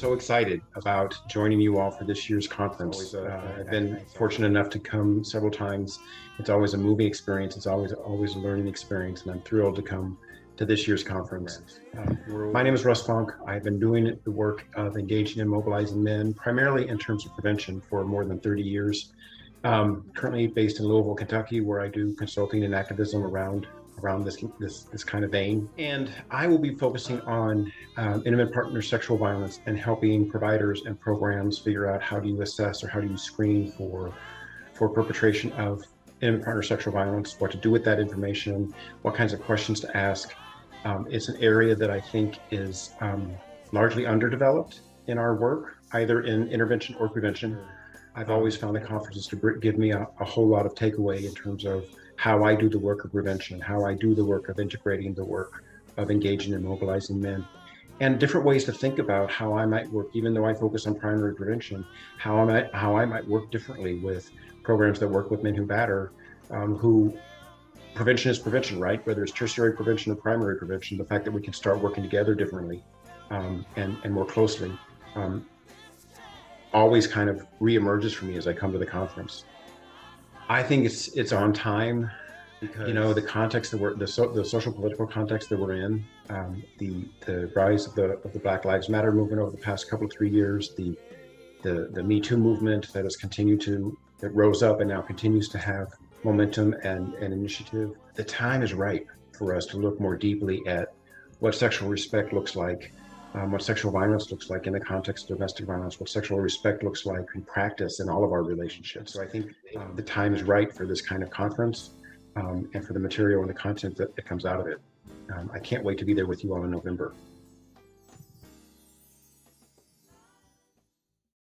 so excited about joining you all for this year's conference. I've been fortunate enough to come several times. It's always a moving experience. It's always a learning experience, and I'm thrilled to come to this year's conference. My name is Rus Funk. I've been doing the work of engaging and mobilizing men, primarily in terms of prevention, for more than 30 years. Currently based in Louisville, Kentucky, where I do consulting and activism around this kind of vein. And I will be focusing on intimate partner sexual violence and helping providers and programs figure out how do you assess or how do you screen for perpetration of intimate partner sexual violence, what to do with that information, what kinds of questions to ask. It's an area that I think is largely underdeveloped in our work, either in intervention or prevention. I've always found the conferences to give me a whole lot of takeaway in terms of how I do the work of prevention, how I do the work of integrating the work of engaging and mobilizing men, and different ways to think about how I might work, even though I focus on primary prevention, how I might work differently with programs that work with men who batter, who prevention is prevention, right? Whether it's tertiary prevention or primary prevention, the fact that we can start working together differently and more closely always kind of reemerges for me as I come to the conference. I think it's on time because, you know, the context that the social political context that we're in, the rise of the Black Lives Matter movement over the past couple of 3 years, the Me Too movement that has that rose up and now continues to have momentum and initiative. The time is right for us to look more deeply at what sexual respect looks like, what sexual violence looks like in the context of domestic violence, what sexual respect looks like in practice in all of our relationships. So I think the time is right for this kind of conference and for the material and the content that comes out of it. I can't wait to be there with you all in November.